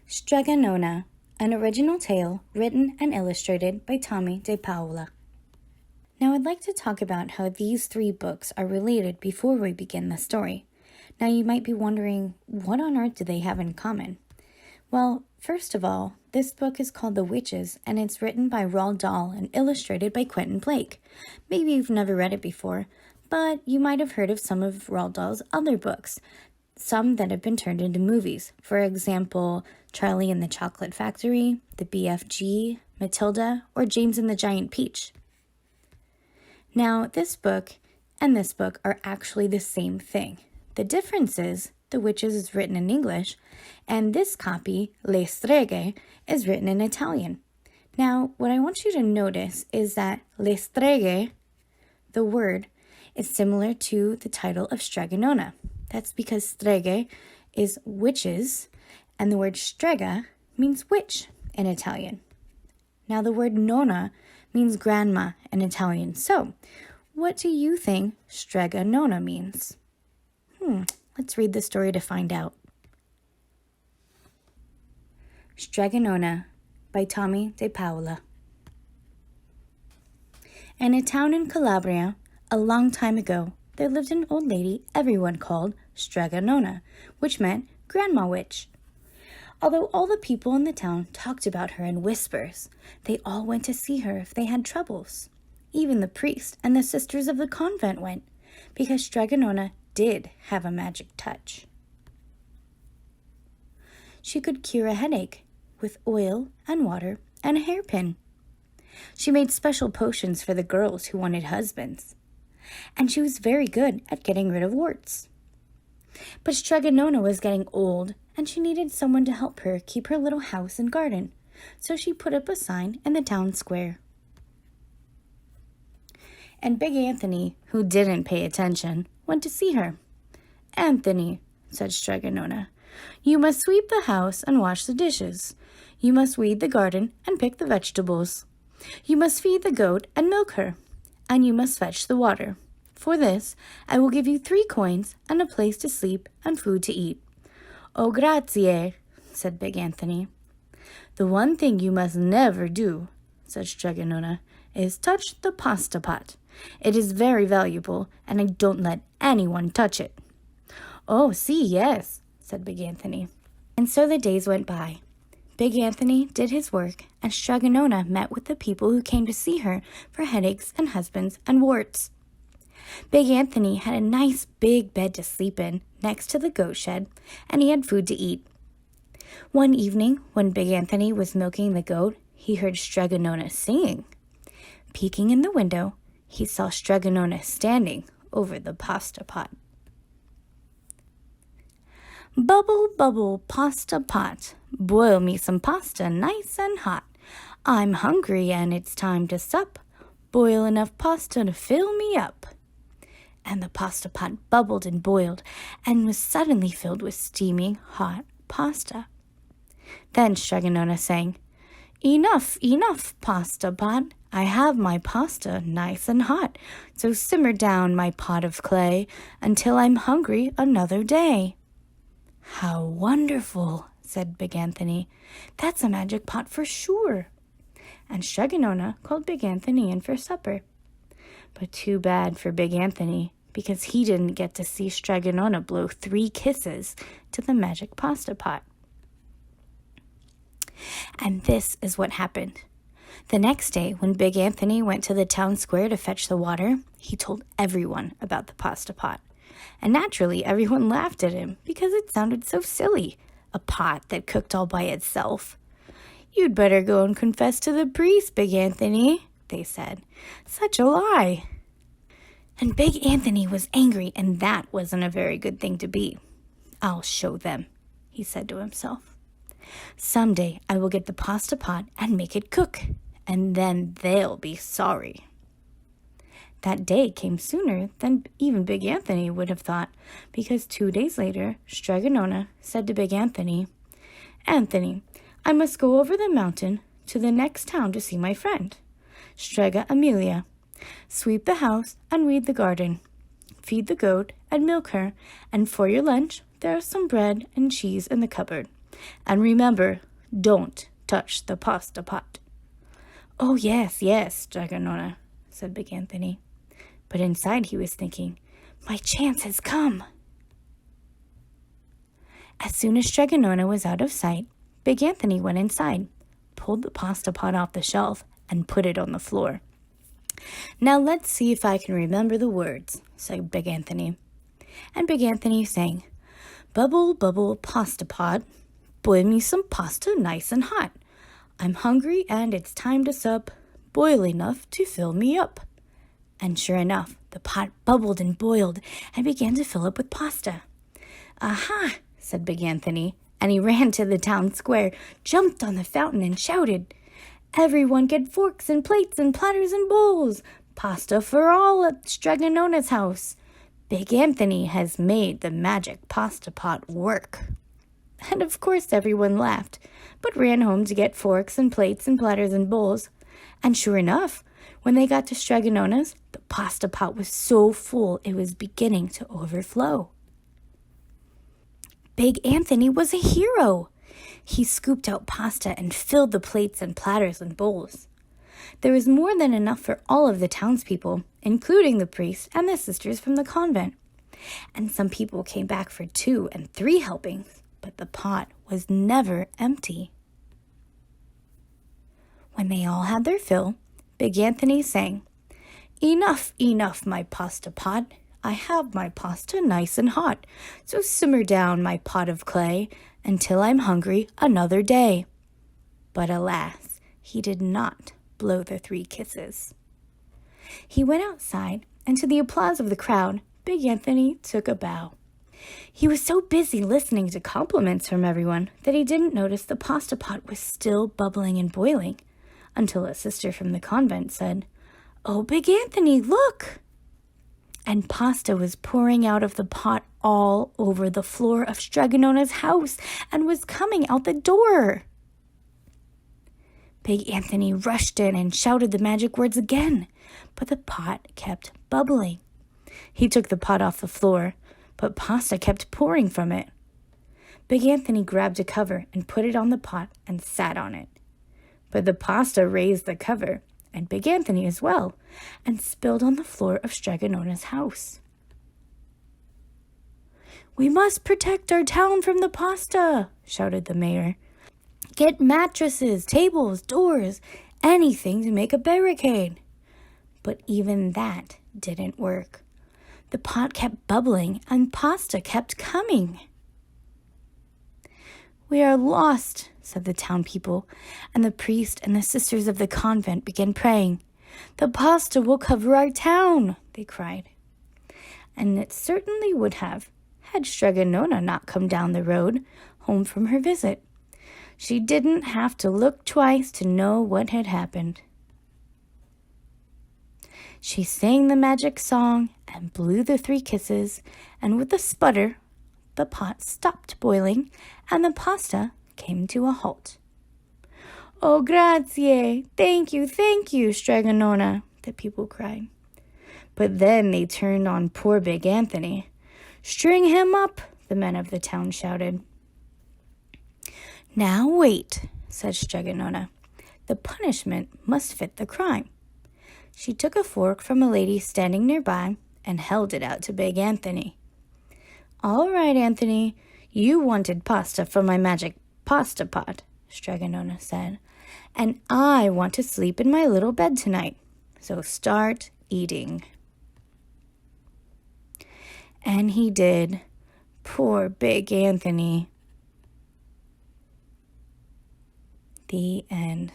Strega Nona, an original tale written and illustrated by Tomie dePaola. Now I'd like to talk about how these three books are related before we begin the story. Now you might be wondering, what on earth do they have in common? Well, first of all, this book is called The Witches, and it's written by Roald Dahl and illustrated by Quentin Blake. Maybe you've never read it before, but you might have heard of some of Roald Dahl's other books, some that have been turned into movies. For example, Charlie and the Chocolate Factory, The BFG, Matilda, or James and the Giant Peach. Now, this book and this book are actually the same thing. The difference is The Witches is written in English, and this copy, Le Streghe, is written in Italian. Now, what I want you to notice is that Le Streghe, the word, is similar to the title of Strega Nona. That's because streghe is witches, and the word strega means witch in Italian. Now, the word nonna means grandma in Italian. So, what do you think Strega Nona means? Let's read the story to find out. Strega Nona by Tomie dePaola. In a town in Calabria, a long time ago, there lived an old lady everyone called Strega Nona, which meant Grandma Witch. Although all the people in the town talked about her in whispers, they all went to see her if they had troubles. Even the priest and the sisters of the convent went, because Strega Nona did have a magic touch. She could cure a headache with oil and water and a hairpin. She made special potions for the girls who wanted husbands. And she was very good at getting rid of warts. But Strega Nona was getting old, and she needed someone to help her keep her little house and garden, so she put up a sign in the town square. And Big Anthony, who didn't pay attention, went to see her. "Anthony," said Strega Nona, "you must sweep the house and wash the dishes. You must weed the garden and pick the vegetables. You must feed the goat and milk her. And you must fetch the water. For this, I will give you 3 coins and a place to sleep and food to eat." "Oh, grazie," said Big Anthony. "The one thing you must never do," said Strega Nona, "is touch the pasta pot. It is very valuable, and I don't let anyone touch it." "Oh, yes," said Big Anthony. And so the days went by. Big Anthony did his work, and Strega Nona met with the people who came to see her for headaches and husbands and warts. Big Anthony had a nice big bed to sleep in next to the goat shed, and he had food to eat. One evening, when Big Anthony was milking the goat, he heard Strega Nona singing. Peeking in the window, he saw Strega Nona standing over the pasta pot. "Bubble, bubble, pasta pot, boil me some pasta nice and hot. I'm hungry and it's time to sup. Boil enough pasta to fill me up." And the pasta pot bubbled and boiled and was suddenly filled with steaming hot pasta. Then Strega Nona sang, "Enough, enough, pasta pot. I have my pasta nice and hot, so simmer down my pot of clay until I'm hungry another day." "How wonderful," said Big Anthony. "That's a magic pot for sure." And Strega Nona called Big Anthony in for supper. But too bad for Big Anthony, because he didn't get to see Strega Nona blow 3 kisses to the magic pasta pot. And this is what happened. The next day, when Big Anthony went to the town square to fetch the water, he told everyone about the pasta pot. And naturally, everyone laughed at him because it sounded so silly, a pot that cooked all by itself. "You'd better go and confess to the priest, Big Anthony," they said. "Such a lie." And Big Anthony was angry, and that wasn't a very good thing to be. "I'll show them," he said to himself. "Someday I will get the pasta pot and make it cook, and then they'll be sorry." That day came sooner than even Big Anthony would have thought, because 2 days later, Strega Nona said to Big Anthony, "Anthony, I must go over the mountain to the next town to see my friend, Strega Amelia. Sweep the house and weed the garden. Feed the goat and milk her, and for your lunch there is some bread and cheese in the cupboard. And remember, don't touch the pasta pot." "Oh, yes, yes, Strega Nona," said Big Anthony. But inside he was thinking, "My chance has come." As soon as Strega Nona was out of sight, Big Anthony went inside, pulled the pasta pot off the shelf, and put it on the floor. "Now let's see if I can remember the words," said Big Anthony. And Big Anthony sang, "Bubble, bubble, pasta pot, boil me some pasta nice and hot. I'm hungry and it's time to sup, boil enough to fill me up." And sure enough, the pot bubbled and boiled and began to fill up with pasta. "Aha!" said Big Anthony, and he ran to the town square, jumped on the fountain, and shouted, "Everyone get forks and plates and platters and bowls. Pasta for all at Strega Nona's house. Big Anthony has made the magic pasta pot work." And of course everyone laughed, but ran home to get forks and plates and platters and bowls. And sure enough, when they got to Strega Nona's, the pasta pot was so full it was beginning to overflow. Big Anthony was a hero. He scooped out pasta and filled the plates and platters and bowls. There was more than enough for all of the townspeople, including the priest and the sisters from the convent. And some people came back for 2 and 3 helpings, but the pot was never empty. When they all had their fill, Big Anthony sang, "Enough, enough, my pasta pot. I have my pasta nice and hot, so simmer down, my pot of clay, until I'm hungry another day." But alas, he did not blow the 3 kisses. He went outside, and to the applause of the crowd, Big Anthony took a bow. He was so busy listening to compliments from everyone that he didn't notice the pasta pot was still bubbling and boiling, until a sister from the convent said, "Oh, Big Anthony, look!" And pasta was pouring out of the pot all over the floor of Strega Nona's house and was coming out the door. Big Anthony rushed in and shouted the magic words again, but the pot kept bubbling. He took the pot off the floor, but pasta kept pouring from it. Big Anthony grabbed a cover and put it on the pot and sat on it. But the pasta raised the cover, and Big Anthony as well, and spilled on the floor of Strega Nona's house. "We must protect our town from the pasta," shouted the mayor. "Get mattresses, tables, doors, anything to make a barricade." But even that didn't work. The pot kept bubbling and pasta kept coming. "We are lost," said the town people, and the priest and the sisters of the convent began praying. "The pasta will cover our town," they cried. And it certainly would have, had Strega Nona not come down the road, home from her visit. She didn't have to look twice to know what had happened. She sang the magic song and blew the 3 kisses, and with a sputter, the pot stopped boiling, and the pasta came to a halt. "Oh, grazie! Thank you, Strega Nona," the people cried. But then they turned on poor Big Anthony. "String him up," the men of the town shouted. "Now wait," said Strega Nona. "The punishment must fit the crime." She took a fork from a lady standing nearby and held it out to Big Anthony. "All right, Anthony, you wanted pasta from my magic pasta pot," Strega Nona said, "and I want to sleep in my little bed tonight, so start eating." And he did. Poor Big Anthony. The end.